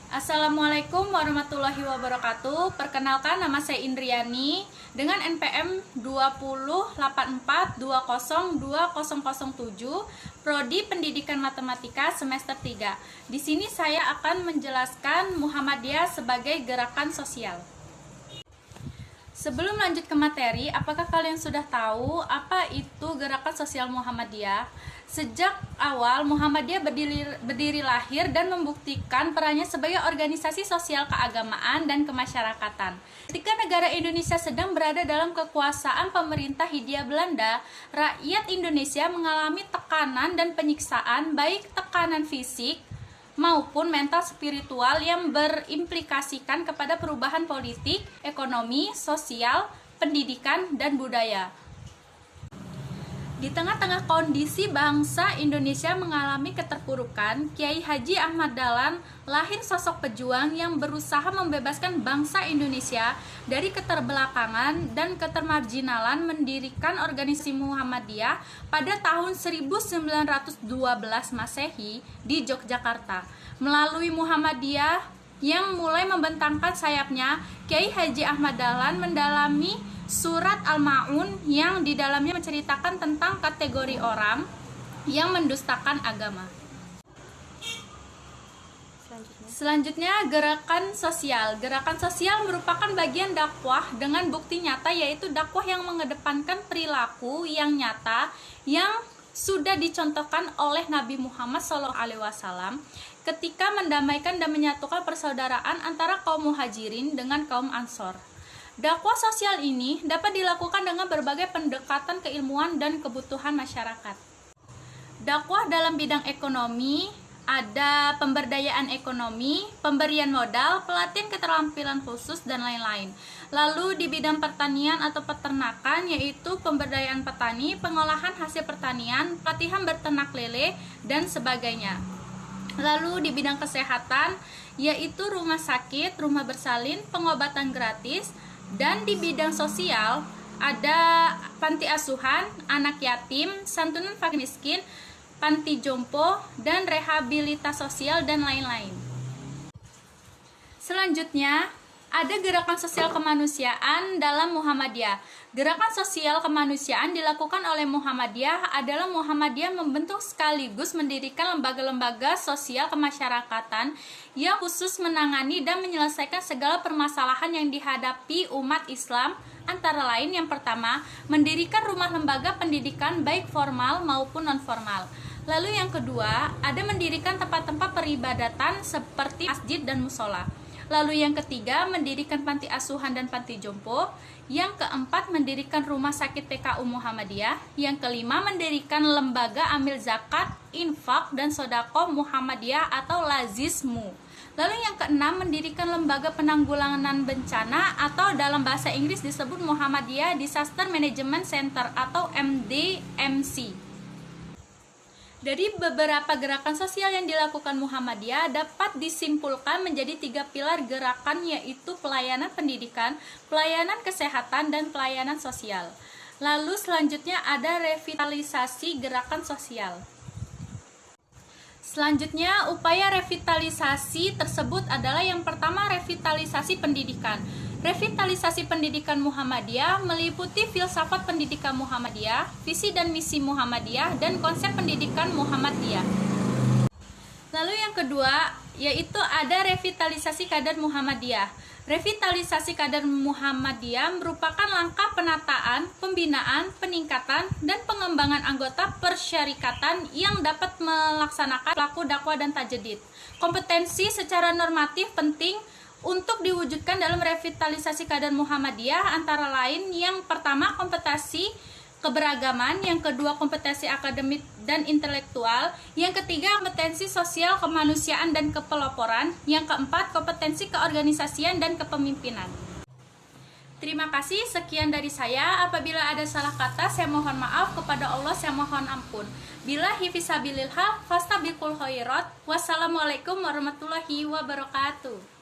Assalamualaikum warahmatullahi wabarakatuh. Perkenalkan, nama saya Indriani dengan NPM 2084202007, Prodi Pendidikan Matematika semester 3. Di sini saya akan menjelaskan Muhammadiyah sebagai gerakan sosial. Sebelum lanjut ke materi, apakah kalian sudah tahu apa itu gerakan sosial Muhammadiyah? Sejak awal, Muhammadiyah berdiri lahir dan membuktikan perannya sebagai organisasi sosial keagamaan dan kemasyarakatan. Ketika negara Indonesia sedang berada dalam kekuasaan pemerintah Hindia Belanda, rakyat Indonesia mengalami tekanan dan penyiksaan, baik tekanan fisik maupun mental spiritual yang berimplikasikan kepada perubahan politik, ekonomi, sosial, pendidikan, dan budaya. Di tengah-tengah kondisi bangsa Indonesia mengalami keterpurukan, Kiai Haji Ahmad Dahlan lahir sosok pejuang yang berusaha membebaskan bangsa Indonesia dari keterbelakangan dan ketermarginalan, mendirikan organisasi Muhammadiyah pada tahun 1912 Masehi di Yogyakarta. Melalui Muhammadiyah yang mulai membentangkan sayapnya, Kiai Haji Ahmad Dahlan mendalami Surat Al-Ma'un yang di dalamnya menceritakan tentang kategori orang yang mendustakan agama. Selanjutnya, gerakan sosial. Gerakan sosial merupakan bagian dakwah dengan bukti nyata, yaitu dakwah yang mengedepankan perilaku yang nyata yang sudah dicontohkan oleh Nabi Muhammad SAW ketika mendamaikan dan menyatukan persaudaraan antara kaum muhajirin dengan kaum ansor. Dakwah sosial ini dapat dilakukan dengan berbagai pendekatan keilmuan dan kebutuhan masyarakat. Dakwah dalam bidang ekonomi, ada pemberdayaan ekonomi, pemberian modal, pelatihan keterampilan khusus, dan lain-lain. Lalu di bidang pertanian atau peternakan, yaitu pemberdayaan petani, pengolahan hasil pertanian, pelatihan berternak lele, dan sebagainya. Lalu di bidang kesehatan, yaitu rumah sakit, rumah bersalin, pengobatan gratis. Dan di bidang sosial ada panti asuhan, anak yatim, santunan fakir miskin, panti jompo, dan rehabilitas sosial, dan lain-lain. Selanjutnya, ada gerakan sosial kemanusiaan dalam Muhammadiyah. Gerakan sosial kemanusiaan dilakukan oleh Muhammadiyah adalah Muhammadiyah membentuk sekaligus mendirikan lembaga-lembaga sosial kemasyarakatan yang khusus menangani dan menyelesaikan segala permasalahan yang dihadapi umat Islam, antara lain yang pertama, mendirikan rumah lembaga pendidikan baik formal maupun non-formal. Lalu yang kedua, ada mendirikan tempat-tempat peribadatan seperti masjid dan musola. Lalu yang ketiga, mendirikan panti asuhan dan panti jompo. Yang keempat, mendirikan rumah sakit PKU Muhammadiyah. Yang kelima, mendirikan lembaga amil zakat, infak, dan sodako Muhammadiyah atau Lazismu. Lalu yang keenam, mendirikan lembaga penanggulangan bencana atau dalam bahasa Inggris disebut Muhammadiyah Disaster Management Center atau MDMC. Dari beberapa gerakan sosial yang dilakukan Muhammadiyah dapat disimpulkan menjadi 3 pilar gerakan, yaitu pelayanan pendidikan, pelayanan kesehatan, dan pelayanan sosial. Lalu selanjutnya ada revitalisasi gerakan sosial. Selanjutnya, upaya revitalisasi tersebut adalah yang pertama, revitalisasi pendidikan. Revitalisasi pendidikan Muhammadiyah meliputi filsafat pendidikan Muhammadiyah, visi dan misi Muhammadiyah, dan konsep pendidikan Muhammadiyah. Lalu yang kedua, yaitu ada revitalisasi kader Muhammadiyah. Revitalisasi kader Muhammadiyah merupakan langkah penataan, pembinaan, peningkatan, dan pengembangan anggota persyarikatan yang dapat melaksanakan pelaku dakwah dan tajdid. Kompetensi secara normatif penting untuk diwujudkan dalam revitalisasi kader Muhammadiyah antara lain yang pertama, kompetensi keberagaman, yang kedua, kompetensi akademik dan intelektual, yang ketiga, kompetensi sosial kemanusiaan dan kepeloporan, yang keempat, kompetensi keorganisasian dan kepemimpinan. Terima kasih, sekian dari saya. Apabila ada salah kata, saya mohon maaf. Kepada Allah saya mohon ampun. Billahi fisabilillah, fastabiqul khairat. Wassalamualaikum warahmatullahi wabarakatuh.